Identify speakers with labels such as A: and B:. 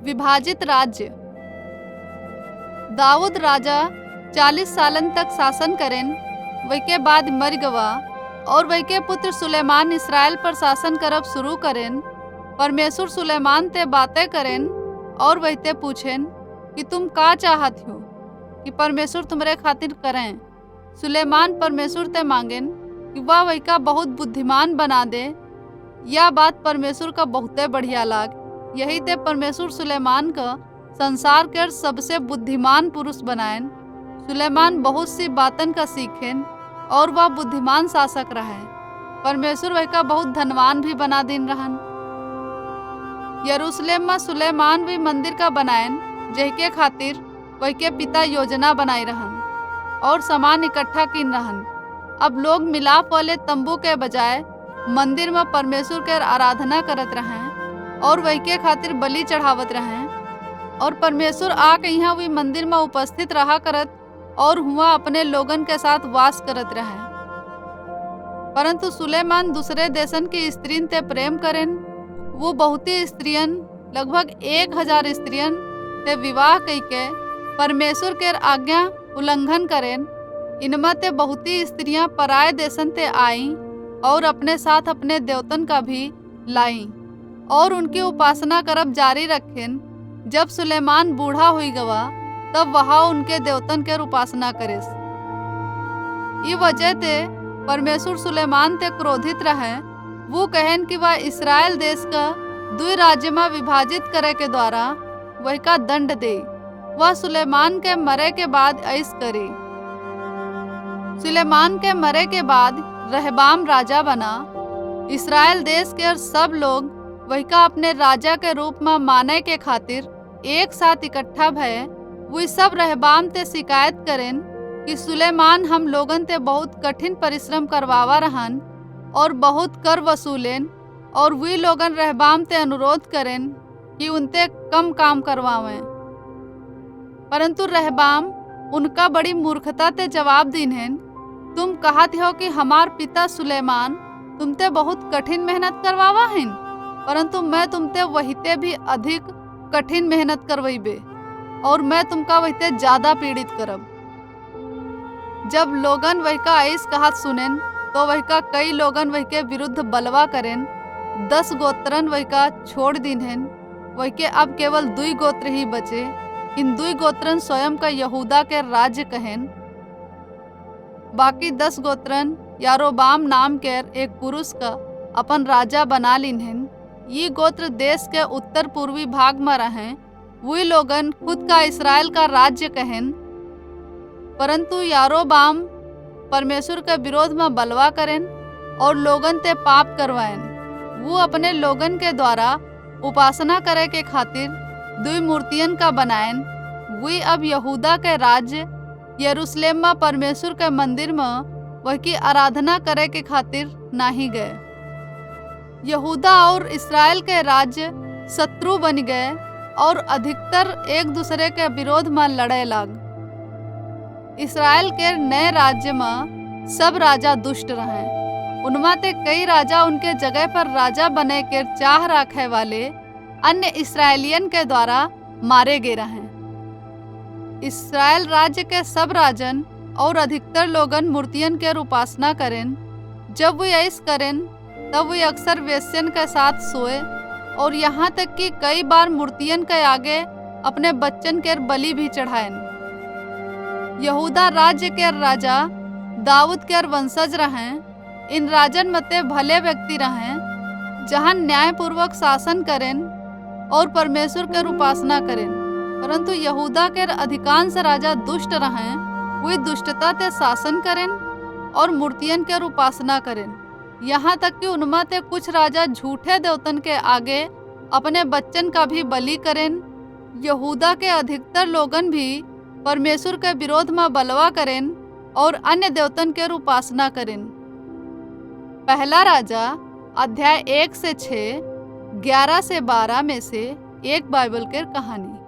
A: विभाजित राज्य। दाऊद राजा 40 सालन तक शासन करें, वही के बाद मर गवा और वही के पुत्र सुलेमान इसराइल पर शासन करब शुरू करें। परमेश्वर सुलेमान ते बातें करें और वही ते पूछें कि तुम का चाहत हो कि परमेश्वर तुम्हारे खातिर करें। सुलेमान परमेश्वर ते मांगें कि वह वही का बहुत बुद्धिमान बना दे। यह बात परमेश्वर का बहुते बढ़िया लाग। यही ते परमेश्वर सुलेमान का संसार के सबसे बुद्धिमान पुरुष बनाएन। सुलेमान बहुत सी बातन का सीखें और वह बुद्धिमान शासक रहे। परमेश्वर वह का बहुत धनवान भी बना दिन रहन। यरूशलेम में सुलेमान भी मंदिर का बनाएन, जही के खातिर वही के पिता योजना बनाई रहन और सामान इकट्ठा किन रहन। अब लोग मिलाप वाले तंबू के बजाय मंदिर में परमेश्वर के आराधना करत रहें और वही के खातिर बलि चढ़ावत रहें। और परमेश्वर आके यहाँ हुई मंदिर में उपस्थित रहा करत और हुआ अपने लोगन के साथ वास करत रहे। परंतु सुलेमान दूसरे देशन की स्त्रीन ते प्रेम करें। वो बहुती स्त्रियन लगभग 1000 स्त्रियन ते विवाह कई के परमेश्वर के आज्ञा उल्लंघन करें। इनमें ते बहुती स्त्रियां पराये देशन ते आई और अपने साथ अपने देवतन का भी लाई और उनकी उपासना करब जारी रखें। जब सुलेमान बूढ़ा हुई गवा तब वहाँ उनके देवतन के उपासना करे। ये वजह ते परमेश्वर सुलेमान ते क्रोधित रहे। वो कहन कि वह इसराइल देश का 2 राज्य में विभाजित करे के द्वारा वही का दंड दे। वह सुलेमान के मरे के बाद ऐस करे। सुलेमान के मरे के बाद रहबाम राजा बना। इसराइल देश के सब लोग वही का अपने राजा के रूप में माने के खातिर एक साथ इकट्ठा भये। वो सब रहबाम ते शिकायत करें कि सुलेमान हम लोगन ते बहुत कठिन परिश्रम करवावा रहन और बहुत कर वसूलें। और वे लोगन रहबाम ते अनुरोध करें कि उनते कम काम करवावें। परंतु रहबाम उनका बड़ी मूर्खता ते जवाब दीन्हें, तुम कहत हो कि हमार पिता सुलेमान तुमते बहुत कठिन मेहनत करवावा हैं, परंतु मैं तुमते वहीते भी अधिक कठिन मेहनत करवाइबे और मैं तुमका वहीते ज्यादा पीड़ित करब। जब लोगन वही का ऐस कहत सुनेन तो वही का कई लोगन वही के विरुद्ध बलवा करें। 10 गोत्रन वही का छोड़ दीन्हें। वही के अब केवल 2 गोत्र ही बचे। इन 2 गोत्रन स्वयं का यहूदा के राज्य कहें। बाकी 10 गोत्रन यारोबाम नाम के एक पुरुष का अपन राजा बना लिन्हें। ये गोत्र देश के उत्तर पूर्वी भाग में रहें। वे लोगन खुद का इसराइल का राज्य कहें। परंतु यारोबाम परमेश्वर के विरोध में बलवा करें और लोगन ते पाप करवाएं। वो अपने लोगन के द्वारा उपासना करे के खातिर 2 मूर्तियन का बनाएं। वे अब यहूदा के राज्य यरूशलेम में परमेश्वर के मंदिर में वह की आराधना करे के खातिर नहीं गए। यहूदा और इसराइल के राज्य शत्रु बन गए और अधिकतर एक दूसरे के विरोध में लड़े लग। इसराइल के नए राज्य में सब राजा दुष्ट रहे। उनमें ते कई राजा उनके जगह पर राजा बने के चाह रखे वाले अन्य इसराइलियन के द्वारा मारे गए रहे। इसराइल राज्य के सब राजन और अधिकतर लोगन मूर्तियन के उपासना करें। जब वे ऐसा करें तब वे अक्सर वेश्यन के साथ सोए और यहाँ तक कि कई बार मूर्तियन के आगे अपने बच्चन के बलि भी चढ़ाएं। यहूदा राज्य के राजा दाऊद के वंशज रहें। इन राजन मते भले व्यक्ति रहें जहाँ न्यायपूर्वक शासन करें और परमेश्वर के उपासना करें। परंतु यहूदा के अधिकांश राजा दुष्ट रहें। वे दुष्टता ते शासन करें और मूर्तियन के उपासना करें। यहाँ तक कि उनमें ते कुछ राजा झूठे देवतन के आगे अपने बच्चन का भी बलि करें। यहूदा के अधिकतर लोगन भी परमेश्वर के विरोध में बलवा करें और अन्य देवतन के उपासना करें। पहला राजा अध्याय 1 से 6, 11 से 12 में से एक बाइबल के कहानी।